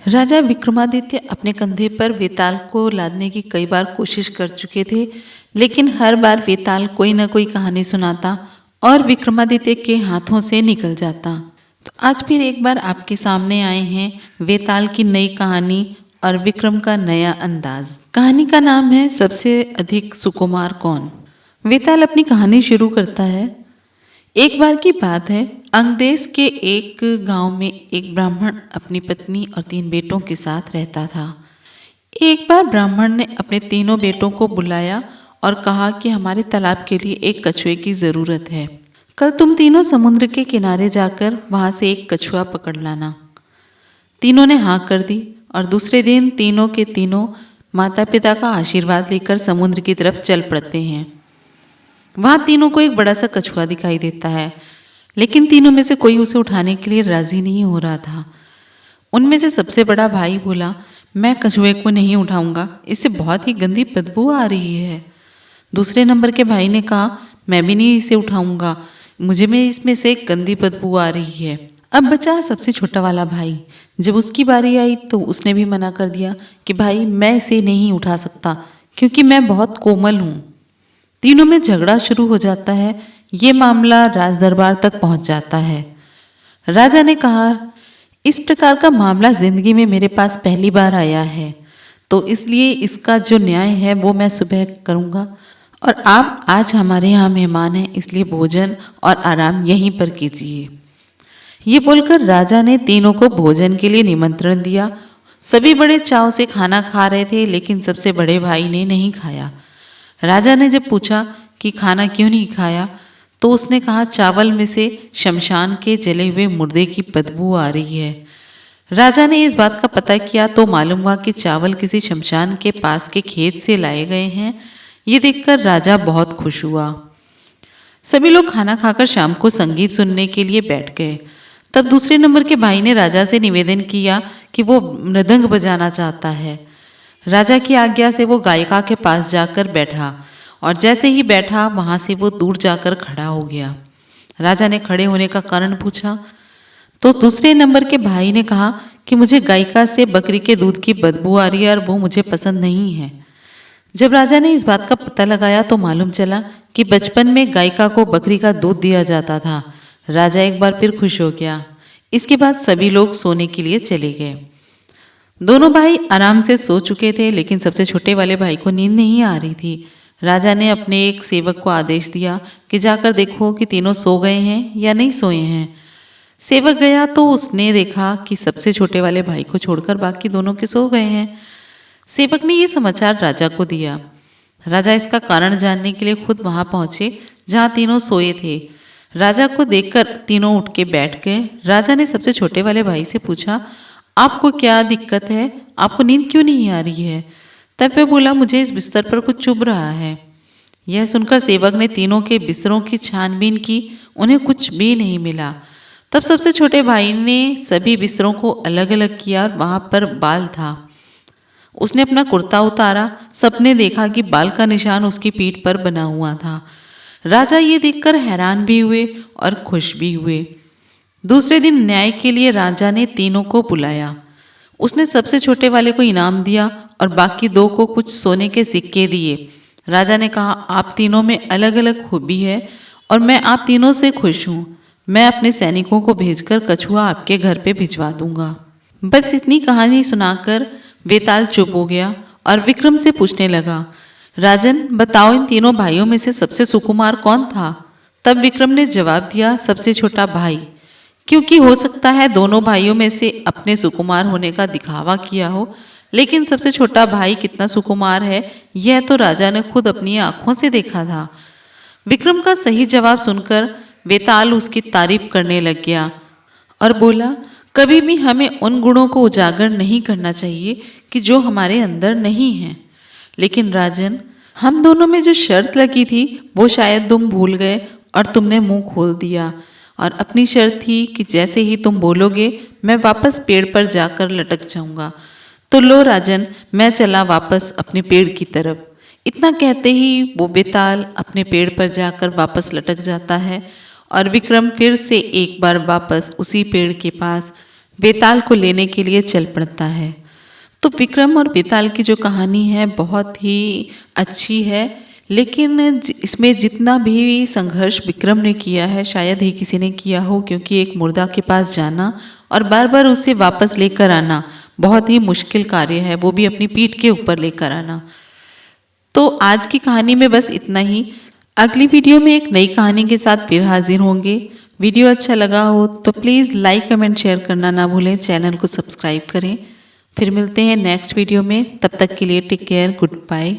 राजा विक्रमादित्य अपने कंधे पर वेताल को लादने की कई बार कोशिश कर चुके थे, लेकिन हर बार वेताल कोई न कोई कहानी सुनाता और विक्रमादित्य के हाथों से निकल जाता। तो आज फिर एक बार आपके सामने आए हैं वेताल की नई कहानी और विक्रम का नया अंदाज। कहानी का नाम है सबसे अधिक सुकुमार कौन। वेताल अपनी कहानी शुरू करता है। एक बार की बात है, अंगदेश के एक गांव में एक ब्राह्मण अपनी पत्नी और 3 बेटों के साथ रहता था। एक बार ब्राह्मण ने अपने तीनों बेटों को बुलाया और कहा कि हमारे तालाब के लिए एक कछुए की ज़रूरत है। कल तुम तीनों समुद्र के किनारे जाकर वहाँ से एक कछुआ पकड़ लाना। तीनों ने हाँ कर दी और दूसरे दिन तीनों के तीनों माता पिता का आशीर्वाद लेकर समुद्र की तरफ चल पड़ते हैं। वहाँ तीनों को एक बड़ा सा कछुआ दिखाई देता है, लेकिन तीनों में से कोई उसे उठाने के लिए राजी नहीं हो रहा था। उनमें से सबसे बड़ा भाई बोला, मैं कछुए को नहीं उठाऊंगा, इससे बहुत ही गंदी बदबू आ रही है। दूसरे नंबर के भाई ने कहा, मैं भी नहीं इसे उठाऊंगा, मुझे में इसमें से गंदी बदबू आ रही है। अब बचा सबसे छोटा वाला भाई। जब उसकी बारी आई तो उसने भी मना कर दिया कि भाई मैं इसे नहीं उठा सकता क्योंकि मैं बहुत कोमल हूँ। तीनों में झगड़ा शुरू हो जाता है। ये मामला राज दरबार तक पहुंच जाता है। राजा ने कहा, इस प्रकार का मामला जिंदगी में मेरे पास पहली बार आया है, तो इसलिए इसका जो न्याय है वो मैं सुबह करूंगा और आप आज हमारे यहाँ मेहमान हैं, इसलिए भोजन और आराम यहीं पर कीजिए। ये बोलकर राजा ने तीनों को भोजन के लिए निमंत्रण दिया। सभी बड़े चाव से खाना खा रहे थे, लेकिन सबसे बड़े भाई ने नहीं खाया। राजा ने जब पूछा कि खाना क्यों नहीं खाया, तो उसने कहा, चावल में से शमशान के जले हुए मुर्दे की बदबू आ रही है। राजा ने इस बात का पता किया तो मालूम हुआ कि चावल किसी शमशान के पास के खेत से लाए गए हैं। ये देखकर राजा बहुत खुश हुआ। सभी लोग खाना खाकर शाम को संगीत सुनने के लिए बैठ गए। तब दूसरे नंबर के भाई ने राजा से निवेदन किया कि वो मृदंग बजाना चाहता है। राजा की आज्ञा से वो गायिका के पास जाकर बैठा और जैसे ही बैठा वहां से वो दूर जाकर खड़ा हो गया। राजा ने खड़े होने का कारण पूछा तो दूसरे नंबर के भाई ने कहा कि मुझे गायिका से बकरी के दूध की बदबू आ रही है और वो मुझे पसंद नहीं है। जब राजा ने इस बात का पता लगाया तो मालूम चला कि बचपन में गायिका को बकरी का दूध दिया जाता था। राजा एक बार फिर खुश हो गया। इसके बाद सभी लोग सोने के लिए चले गए। दोनों भाई आराम से सो चुके थे, लेकिन सबसे छोटे वाले भाई को नींद नहीं आ रही थी। राजा ने अपने एक सेवक को आदेश दिया कि जाकर देखो कि तीनों सो गए हैं या नहीं सोए हैं। सेवक गया तो उसने देखा कि सबसे छोटे वाले भाई को छोड़कर बाकी दोनों के सो गए हैं। सेवक ने ये समाचार राजा को दिया। राजा इसका कारण जानने के लिए खुद वहां पहुंचे जहां तीनों सोए थे। राजा को देखकर तीनों उठ के बैठ गए। राजा ने सबसे छोटे वाले भाई से पूछा, आपको क्या दिक्कत है, आपको नींद क्यों नहीं आ रही है? तब वह बोला, मुझे इस बिस्तर पर कुछ चुभ रहा है। यह सुनकर सेवक ने तीनों के बिस्तरों की छानबीन की, उन्हें कुछ भी नहीं मिला। तब सबसे छोटे भाई ने सभी बिस्तरों को अलग अलग किया और वहां पर बाल था। उसने अपना कुर्ता उतारा, सबने देखा कि बाल का निशान उसकी पीठ पर बना हुआ था। राजा ये देखकर हैरान भी हुए और खुश भी हुए। दूसरे दिन न्याय के लिए राजा ने तीनों को बुलाया। उसने सबसे छोटे वाले को इनाम दिया और बाकी 2 को कुछ सोने के सिक्के दिए। राजा ने कहा, आप तीनों में अलग अलग खूबी है और मैं आप तीनों से खुश हूँ। मैं अपने सैनिकों को भेजकर कछुआ आपके घर पे भिजवा दूंगा। बस इतनी कहानी सुनाकर वेताल चुप हो गया और विक्रम से पूछने लगा, राजन बताओ, इन तीनों भाइयों में से सबसे सुकुमार कौन था? तब विक्रम ने जवाब दिया, सबसे छोटा भाई, क्योंकि हो सकता है दोनों भाइयों में से अपने सुकुमार होने का दिखावा किया हो, लेकिन सबसे छोटा भाई कितना सुकुमार है यह तो राजा ने खुद अपनी आंखों से देखा था। विक्रम का सही जवाब सुनकर वेताल उसकी तारीफ करने लग गया और बोला, कभी भी हमें उन गुणों को उजागर नहीं करना चाहिए कि जो हमारे अंदर नहीं हैं। लेकिन राजन, हम दोनों में जो शर्त लगी थी वो शायद तुम भूल गए और तुमने मुंह खोल दिया। और अपनी शर्त थी कि जैसे ही तुम बोलोगे मैं वापस पेड़ पर जाकर लटक जाऊंगा। तो लो राजन, मैं चला वापस अपने पेड़ की तरफ। इतना कहते ही वो बेताल अपने पेड़ पर जाकर वापस लटक जाता है और विक्रम फिर से एक बार वापस उसी पेड़ के पास बेताल को लेने के लिए चल पड़ता है। तो विक्रम और बेताल की जो कहानी है बहुत ही अच्छी है, लेकिन इसमें जितना भी संघर्ष विक्रम ने किया है शायद ही किसी ने किया हो, क्योंकि एक मुर्दा के पास जाना और बार बार उसे वापस लेकर आना बहुत ही मुश्किल कार्य है, वो भी अपनी पीठ के ऊपर लेकर आना। तो आज की कहानी में बस इतना ही। अगली वीडियो में एक नई कहानी के साथ फिर हाजिर होंगे। वीडियो अच्छा लगा हो तो प्लीज़ लाइक कमेंट शेयर करना ना भूलें, चैनल को सब्सक्राइब करें। फिर मिलते हैं नेक्स्ट वीडियो में, तब तक के लिए टेक केयर, गुड बाय।